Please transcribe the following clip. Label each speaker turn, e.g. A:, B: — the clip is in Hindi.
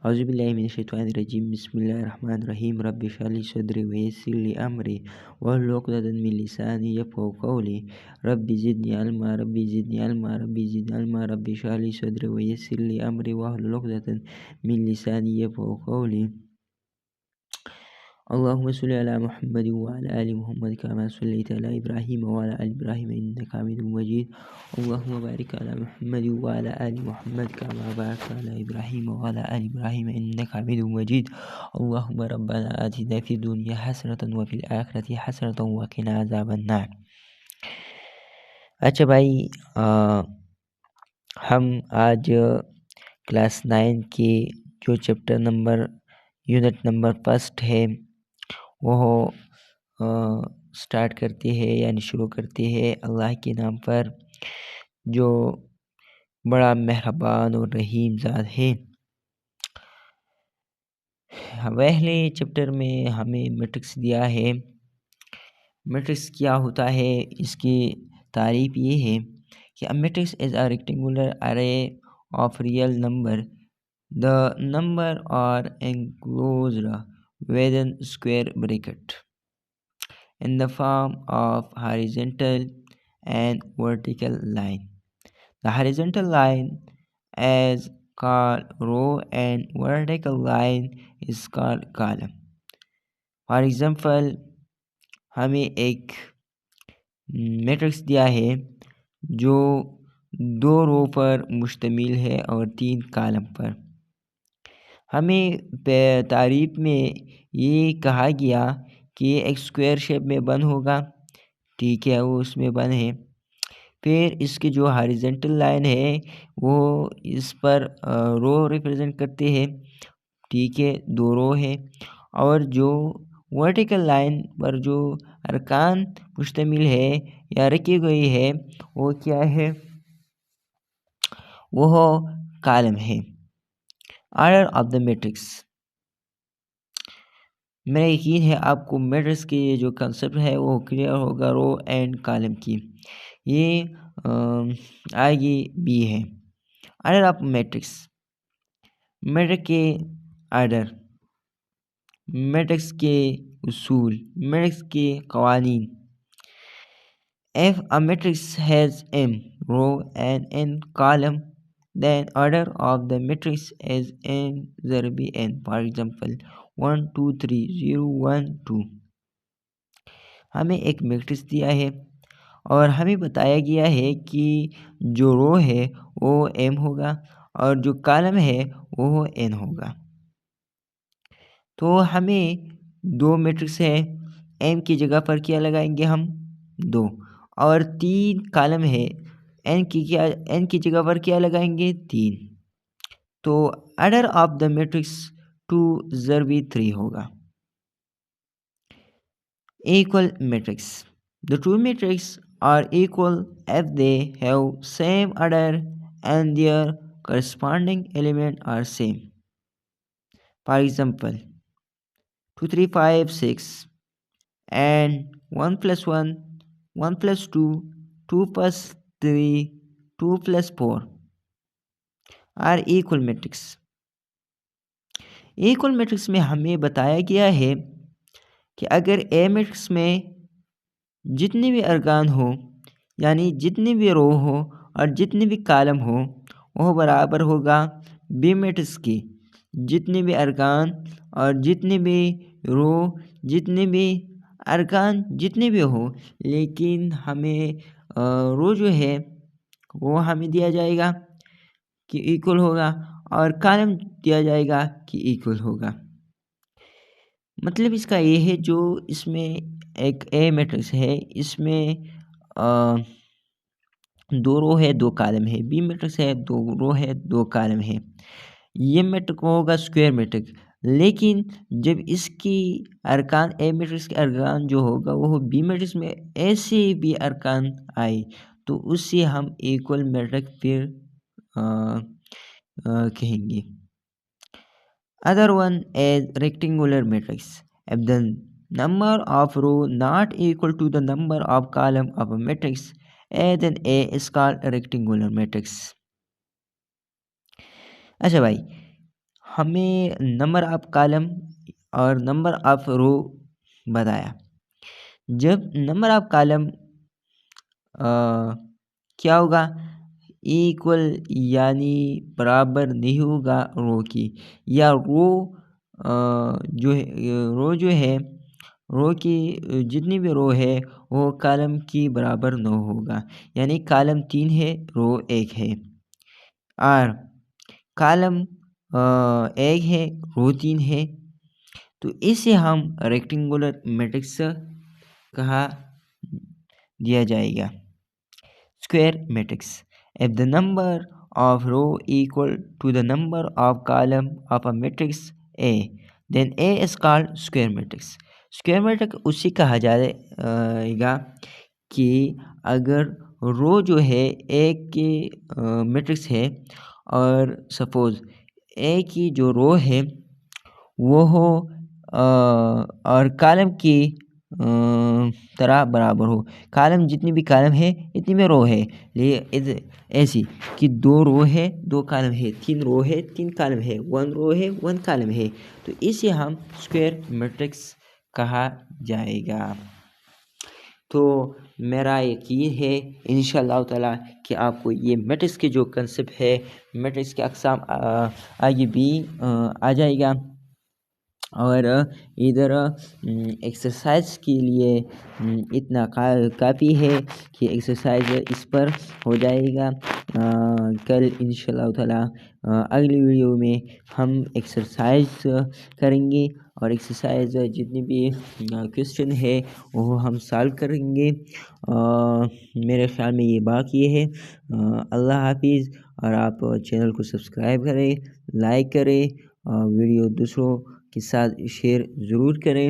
A: औज़ुबिल्लाहिमिनश्शैतानिर्रजीम बिस्मिल्लाहिर्रहमानिर्रहीम रब्बि इश्रह ली सदरी व यस्सिर ली अमरी वहलुल उक़दतम मिन लिसानी यफ़क़हू क़ौली रब्बि ज़िदनी इल्मा रब्बि ज़िदनी इल्मा रब्बि ज़िदनी इल्मा रब्बि इश्रह ली सदरी व यस्सिर ली अमरी वहलुल उक़दतम मिन लिसानी यफ़क़हू क़ौली अल्लाहुम्मा सल्लि अला मुहम्मद व अला आलि मुहम्मद कमा सल्लैता अला इब्राहीम व अला आलि इब्राहीम इन्नका हमीदुम मजीद अल्लाहुम्मा बारिक अला मुहम्मद व अला आलि मुहम्मद कमा बारकता अला इब्राहीम व अला आलि इब्राहीम इन्नका हमीदुम मजीद अल्लाहुम्मा रब्बना आतिना फिद दुनिया हसनतन व फिल आखिरति हसनतन व क़िना अज़ाबन नार। अच्छा भाई, हम आज क्लास 9 के जो chapter number unit number first है वो स्टार्ट करते हैं यानी शुरू करते हैं अल्लाह के नाम पर जो बड़ा मेहरबान और रहीम ज़ात है। पहले चैप्टर में हमें मैट्रिक्स दिया है। मैट्रिक्स क्या होता है, इसकी तारीफ ये है कि a matrix is a rectangular array of real number the number are enclosed within square bracket in the form of horizontal and vertical line. The horizontal line is called row and vertical line is called column. For example, हमें एक मैट्रिक्स दिया है जो 2 रो पर मुश्तमिल है और 3 कॉलम पर। हमें तारीफ में ये कहा गया कि एक स्क्वायर शेप में बन होगा, ठीक है, वो उसमें बन है। फिर इसकी जो हॉरिजॉन्टल लाइन है वो इस पर रो रिप्रेजेंट करते हैं, ठीक है, 2 रो है। और जो वर्टिकल लाइन पर जो अरकान मुश्तमिल है या रखी गई है वो क्या है, वो कॉलम है। ऑर्डर ऑफ द मैट्रिक्स, मेरा यकीन है आपको मैट्रिक्स के जो कंसेप्ट है वो क्लियर होगा। रो एंड कॉलम की ये आगे बी है। ऑर्डर ऑफ मैट्रिक्स, मैट्रिक्स के ऑर्डर, मैट्रिक्स के उसूल, मैट्रिक्स के कवानीन। If a matrix has m row and n column, then order of the matrix is n there be n. For example, 1 2 3 0 1 2। हमें एक मैट्रिक्स दिया है और हमें बताया गया है कि जो रो है वो m होगा और जो कॉलम है वो n होगा। तो हमें 2 मैट्रिक्स है, m की जगह पर क्या लगाएंगे हम 2, और 3 कॉलम है, n की जगह पर क्या लगाएंगे 3। तो ऑर्डर ऑफ द मैट्रिक्स 2 ज़र भी 3 होगा। Equal matrix, the two matrix are equal if they have same order and their corresponding element are same. For example, 2 3 5 6 and 1 plus 1 1 plus 2 2 plus 3 2 plus 4 are equal matrix. Equal matrix में हमें बताया गया है कि अगर ए मैट्रिक्स में जितने भी अरकान हो यानी जितने भी रो हो और जितने भी कॉलम हो वह बराबर होगा बी मैट्रिक्स की जितने भी अरकान और जितने भी रो जितने भी अरकान जितने भी हो, लेकिन हमें रो जो है वो हमें दिया जाएगा कि इक्वल होगा और कॉलम दिया जाएगा कि इक्वल होगा। मतलब इसका ये है, जो इसमें एक ए मैट्रिक्स है इसमें 2 रो है 2 कॉलम है, बी मैट्रिक्स है 2 रो है 2 कॉलम है। ये मैट्रिक्स होगा स्क्वायर मैट्रिक्स, लेकिन जब इसकी अरकान ए मैट्रिक्स के अरकान जो होगा वो बी मैट्रिक्स में ऐसे भी अरकान आए तो उससे हम इक्वल मैट्रिक्स फिर कहेंगे। Other one is rectangular matrix. If the number of row not equal to the number of column of a matrix, then A is called a rectangular matrix. अच्छा भाई, हमें नंबर ऑफ कॉलम और नंबर ऑफ रो बताया। जब नंबर ऑफ कॉलम क्या होगा, इक्वल यानी बराबर नहीं होगा रो की, या रो जो है रो की जितनी भी रो है वो कॉलम की बराबर न होगा, यानी कॉलम 3 है रो 1 है, और कॉलम 1 है रो 3 है, तो इसे हम रेक्टेंगुलर मैट्रिक्स कहा दिया जाएगा। Square matrix. If the number of row equal to the number of column of a matrix A, then A is called square matrix. Square matrix उसी कहा जाएगा कि अगर रो जो है एक की मैट्रिक्स है और सपोज ए की जो रो है वो हो और कॉलम की तरह बराबर हो, कॉलम जितनी भी कॉलम है इतनी में रो है, ऐसी कि 2 रो है 2 कॉलम है, 3 रो है 3 कॉलम है, 1 रो है 1 कॉलम है, तो इसे हम स्क्वायर मैट्रिक्स कहा जाएगा। तो मेरा यकीन है इंशाअल्लाह ताला कि आपको ये मैट्रिक्स के जो कंसेप्ट है, मैट्रिक्स के अक़साम आगे भी आ जाएगा। और इधर एक्सरसाइज के लिए इतना काफ़ी है कि एक्सरसाइज इस पर हो जाएगा। कल इंशाअल्लाह ताला अगली वीडियो में हम एक्सरसाइज करेंगे और एक्सरसाइज जितनी भी क्वेश्चन है वो हम सॉल्व करेंगे। मेरे ख्याल में ये बाकी है। अल्लाह हाफिज़। और आप चैनल को सब्सक्राइब करें, लाइक करें, वीडियो दूसरों के साथ शेयर ज़रूर करें।